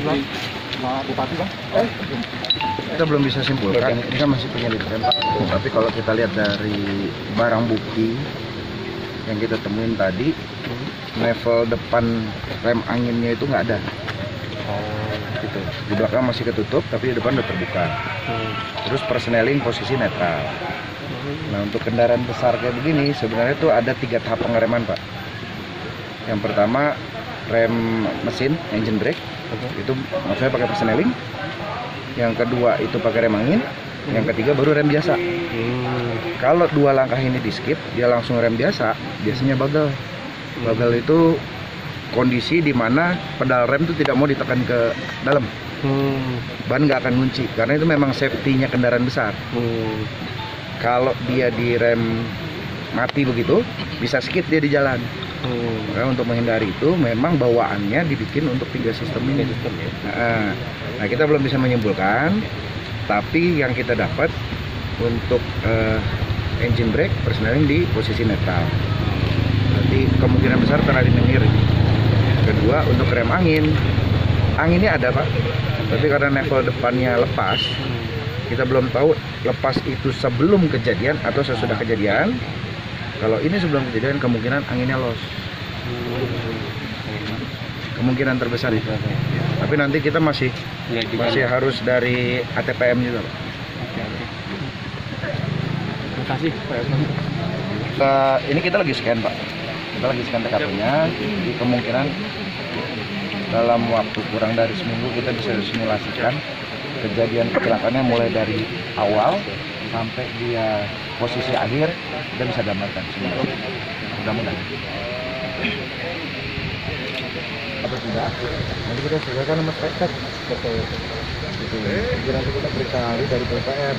Pak Bupati, Bang? Kita belum bisa simpulkan, ini kan masih penyelidikan Pak. Tapi kalau kita lihat dari barang bukti yang kita temuin tadi, level depan rem anginnya itu nggak ada. Gitu. Di belakang masih ketutup, tapi di depan udah terbuka. Terus persneling posisi netral. Nah, untuk kendaraan besar kayak begini, sebenarnya tuh ada 3 tahap pengereman Pak. Yang pertama rem mesin, engine brake, itu maksudnya pakai persneling. Yang kedua itu pakai rem angin. Yang ketiga baru rem biasa. Kalau 2 langkah ini di skip, dia langsung rem biasa, biasanya bagal. Bagal itu kondisi di mana pedal rem itu tidak mau ditekan ke dalam. Ban nggak akan ngunci, karena itu memang safety-nya kendaraan besar. Kalau dia di rem mati begitu, bisa skid dia di jalan. Nah, untuk menghindari itu memang bawaannya dibikin untuk 3 sistem ini. Nah, kita belum bisa menyimpulkan, tapi yang kita dapat untuk engine brake persneling di posisi netral. Berarti kemungkinan besar tereliminir. Kedua, untuk rem angin, anginnya ada Pak, tapi karena level depannya lepas, kita belum tahu lepas itu sebelum kejadian atau sesudah kejadian. Kalau ini sebelum kejadian, kemungkinan anginnya los. Kemungkinan terbesar itu. Tapi nanti kita masih harus dari ATPM juga Pak. Terima kasih Pak. Ini kita lagi scan Pak. Kita lagi scan TKP-nya. Jadi kemungkinan dalam waktu kurang dari seminggu kita bisa simulasikan kejadian kecelakaannya mulai dari awal sampai dia posisi akhir, kita bisa gambarkan semua. Mudah-mudahan. Apa tidak? Nanti kita selesaikan sama spektek. Betul. Gitu. Jadi nanti kita periksa ahli dari PPR.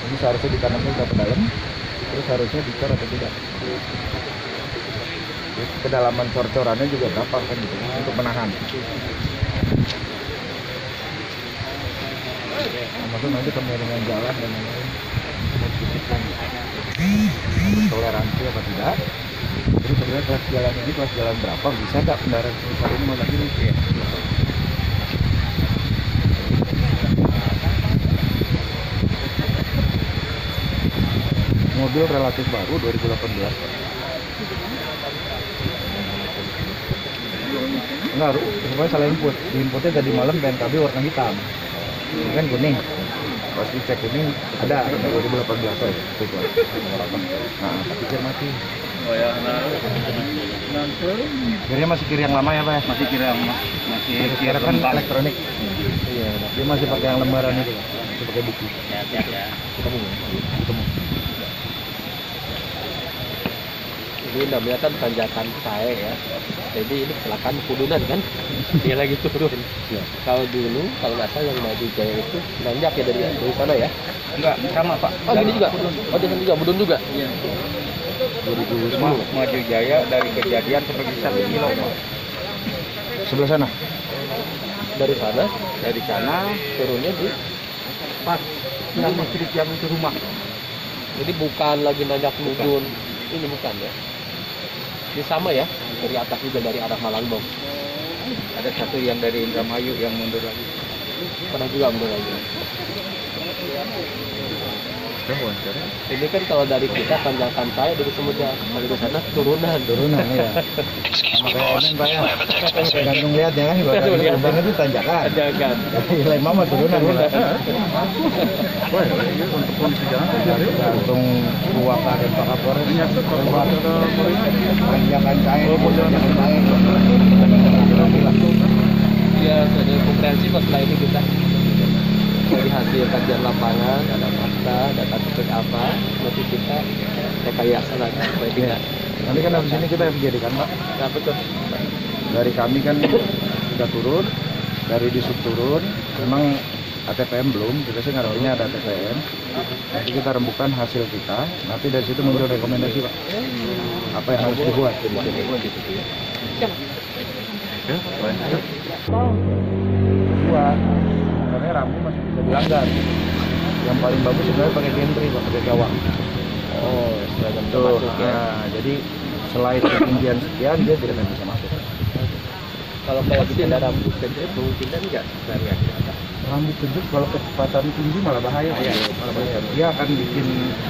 Ini seharusnya ditanamin ke dalam, terus harusnya dicor atau tidak. Terus kedalaman cor-corannya juga berapa kan gitu, untuk menahan. Maksud nanti kemiringan jalan dan lain-lain toleransi apa tidak. Terus sebenarnya kelas jalan ini kelas jalan berapa, bisa nggak kendaraan besar ini mau lagi nih? Mobil relatif baru 2018 Pak. Enggak, pokoknya salah input. Di inputnya tadi malam BNKB warna hitam. Ini kan kuning. Pas dicek kuning ada 2018 ya. Nah, pikir mati. Oh ya, Kirinya masih kiri yang lama ya Pak ya? masih kira Kan elektronik. Iya, dia masih pakai yang lembaran itu Pak. Masih pakai buku. ya. Ketemu. Ini namanya kan tanjakan saya ya, jadi ini kecelakaan kudunan kan, dia lagi turun. Kalau dulu, kalau nggak salah yang maju jaya itu nanjak ya dari sana ya? Enggak, sama Pak. Oh gini juga? Oh dia juga, mudun juga? Iya. 2010. Maju Jaya dari kejadian sampai bisa 1 kilo Pak. Sebelah sana. Dari sana, Dari sana turunnya di, pas yang listrik yang itu rumah. jadi bukan lagi nanjak mudun, ini bukan ya? Ini sama ya, dari atas juga dari arah Malangbong. Ada satu yang dari Indramayu yang mundur lagi. Pernah juga mundur lagi. Ini kan kalau dari kita tanjakan saya dari Semudra, kalau di sana turunan. Ya. Sama kayak Emen Pak ya. Tergantung lihat ya kan, kalau lubang itu tanjakan. Tanjakan. Nilai mama turunan. Untuk kondisi jalan tergantung ruang dan Pak Kapolres. Tanjakan saya. Ya, ada komprehensi setelah ini kita dari hasil kajian lapangan, ada fakta, data seperti apa, nanti kita rekayasa lagi supaya tidak. Nanti kan habis ini kita FGD kan Pak. Nah betul. Dari kami kan sudah turun, dari disub turun, memang ATPM belum, kita sih nggak ada ATPM. Nanti kita rembukan hasil kita, nanti dari situ muncul rekomendasi Pak. Apa yang harus dibuat? Kedua, sebenarnya rambu masih bisa dilanggar. Yang paling bagus sebenarnya pakai gantry Pak, pakai gawang. Oh, seragam Tuh, masuk ya. nah, jadi selain ketinggian sekian dia tidak akan bisa masuk. Kalau kayak gitu ada rambut kejut kemungkinan nggak dari atas. Rambut kejut kalau kecepatan tinggi malah bahaya. Malah bahaya. Dia akan bikin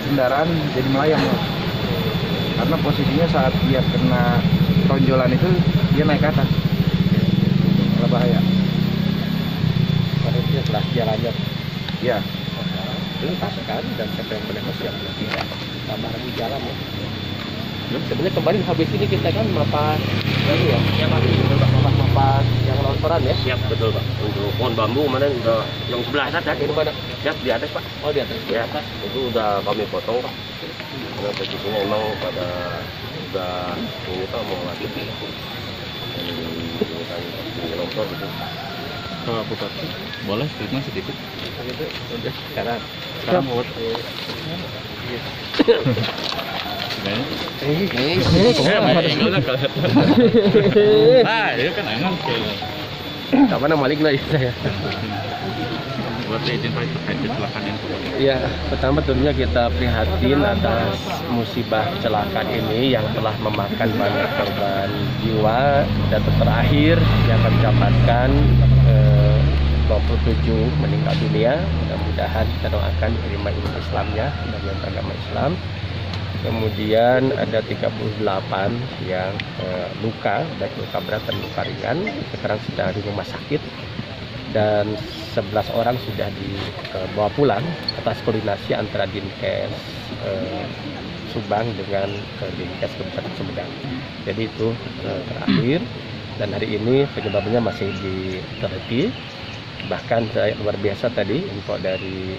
kendaraan jadi melayang. Mas. Karena posisinya saat dia kena tonjolan itu dia naik ke atas. Malah bahaya. Harusnya setelah jalannya Iya. tuntaskan dan siapa yang bernegosiasi tidak tambah lagi jalan ya. Sebenarnya kemarin habis ini kita kan melepas ini ya, melepas yang longsoran ya. Siap, betul Pak. Untuk pohon bambu kemarin udah yang sebelah atas ya. Ini mana? Siap di atas Pak. Oh di atas. Ya, itu udah kami potong Pak. Karena posisinya emang pada udah ini Pak mau lanjut dan ini longsor gitu. Bupati, boleh statement sedikit? Gitu. Udah sekarang. Sekarang mau kan enggak Apa nama malik lah saya. buat izin Pak terkait kecelakaan yang Ya, pertama tentunya kita prihatin atas musibah kecelakaan ini yang telah memakan banyak korban jiwa dan terakhir yang kami dapatkan 27 meninggal dunia. Mudah-mudahan kita doakan terima iman Islamnya dari agama Islam. Kemudian ada 38 yang luka, baik luka berat dan luka ringan. Sekarang sedang di rumah sakit dan 11 orang sudah dibawa pulang atas koordinasi antara Dinkes Subang dengan Dinkes Kabupaten Sumedang. Jadi itu terakhir dan hari ini penyebabnya masih diteliti. Bahkan saya luar biasa tadi info dari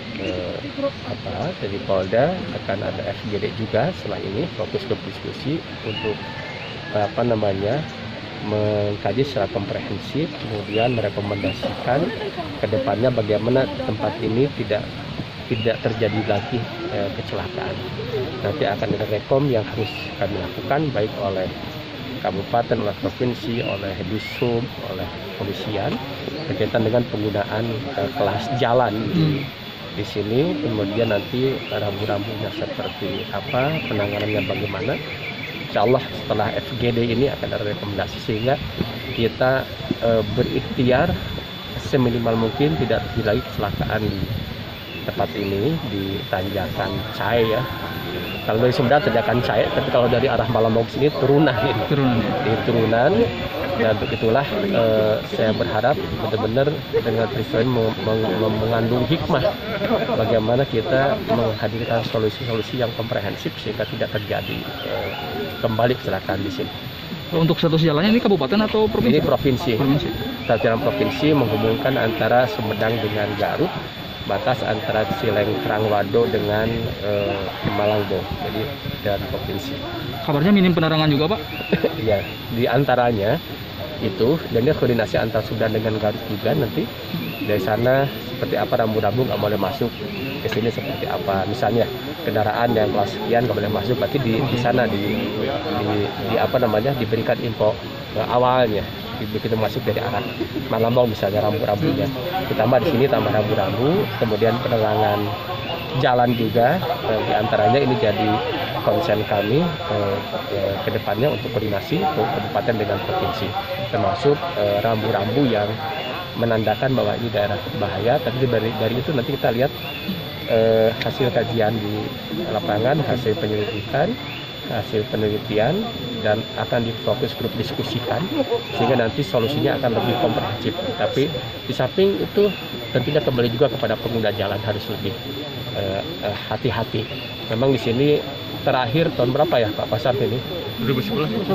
dari Polda akan ada FGD juga setelah ini fokus ke diskusi untuk mengkaji secara komprehensif, kemudian merekomendasikan ke depannya bagaimana tempat ini tidak terjadi lagi kecelakaan. Nanti akan ada rekom yang harus kami lakukan baik oleh kabupaten, oleh provinsi, oleh Disub, oleh kepolisian berkaitan dengan penggunaan kelas jalan di sini. Kemudian nanti rambu-rambunya seperti apa, penanganannya bagaimana. Insya Allah setelah FGD ini akan ada rekomendasi sehingga kita berikhtiar seminimal mungkin tidak terjadi lagi kecelakaan di tempat ini di Tanjakan Cai ya. Kalau dari Sumedang Tanjakan Cai, tapi kalau dari arah Malambong sini turunan ini. Di turunan. Dan begitulah saya berharap benar-benar dengan peristiwa ini mengandung hikmah bagaimana kita menghadirkan solusi-solusi yang komprehensif sehingga tidak terjadi kembali kecelakaan di sini. Untuk status jalannya ini kabupaten atau provinsi? Ini provinsi. Jalan provinsi menghubungkan antara Sumedang dengan Garut, batas antara Cilengkrang-Wado dengan Malambong. Jadi dan provinsi. Kabarnya minim penerangan juga Pak? Iya, di antaranya itu dan dia koordinasi antara Sudan dengan Garut juga nanti dari sana seperti apa rambu-rambu nggak boleh masuk ke sini seperti apa, misalnya kendaraan yang kelas sekian nggak boleh masuk, berarti di sana diberikan info awalnya begitu masuk dari arah Malambong misalnya rambu-rambunya ditambah di sini tambah rambu-rambu, kemudian penerangan jalan juga diantaranya ini jadi konsen kami ke depannya untuk koordinasi kabupaten dengan provinsi, termasuk rambu-rambu yang menandakan bahwa ini daerah bahaya. Tapi dari itu nanti kita lihat hasil kajian di lapangan, hasil penyelidikan, hasil penelitian, dan akan difokus grup diskusikan sehingga nanti solusinya akan lebih komprehensif. Tapi di samping itu tentunya kembali juga kepada pengguna jalan harus lebih hati-hati. Memang di sini terakhir tahun berapa ya Pak Pasar ini? 2011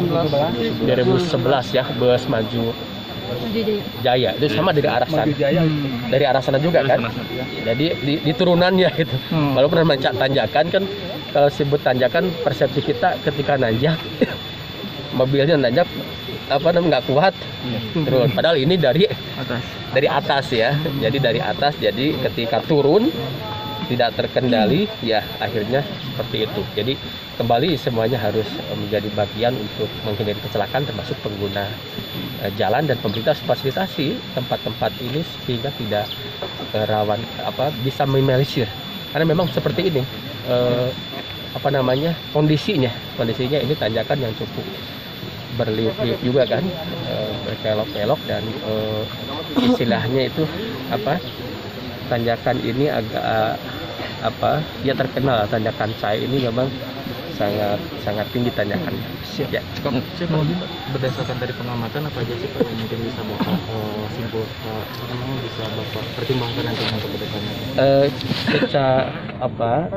ya, bus Maju Jaya itu sama dari arah sana, dari arah sana juga kan. Jadi di turunannya itu, walaupun mencak tanjakan kan, kalau sebut tanjakan persepsi kita ketika nanjak mobilnya nanjak nggak kuat turun, padahal ini dari atas ya. Jadi dari atas, jadi ketika turun tidak terkendali ya akhirnya seperti itu. Jadi kembali semuanya harus menjadi bagian untuk menghindari kecelakaan, termasuk pengguna jalan, dan pemerintah fasilitasi tempat-tempat ini sehingga tidak rawan bisa minimalisir, karena memang seperti ini kondisinya ini tanjakan yang cukup berliuk-liuk juga kan, berkelok-kelok dan istilahnya itu apa, tanjakan ini agak apa, ya terkenal tanjakan saya ini memang sangat tinggi tanjakannya. Ya. Saya mau berdasarkan dari pengamatan apa aja sih Pak yang mungkin bisa Bapak simpul, bisa Bapak pertimbangkan nanti untuk kedepannya? Kita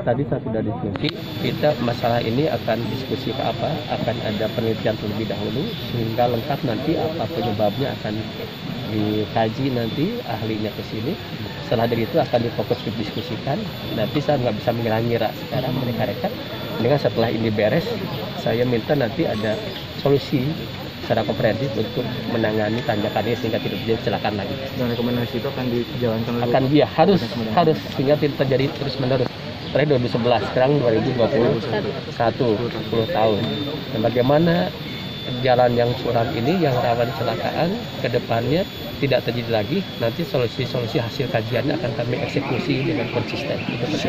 tadi saya sudah diskusi, kita masalah ini akan diskusi ke apa, akan ada penelitian terlebih dahulu sehingga lengkap nanti apa penyebabnya akan dikaji nanti ahlinya ke sini. Setelah dari itu akan difokus didiskusikan. Nanti saya nggak bisa mengira-ngira sekarang mereka-reka. Dengan setelah ini beres, saya minta nanti ada solusi secara komprehensif untuk menangani tanjakan ini sehingga tidak terjadi kecelakaan lagi. Dan rekomendasi itu akan dijalankan oleh Akan dia harus sehingga tidak terjadi terus menerus. Dari 2011 sekarang 2021 10 tahun. Dan bagaimana jalan yang curam ini yang rawan kecelakaan ke depannya tidak terjadi lagi, nanti solusi-solusi hasil kajiannya akan kami eksekusi dengan konsisten. Itu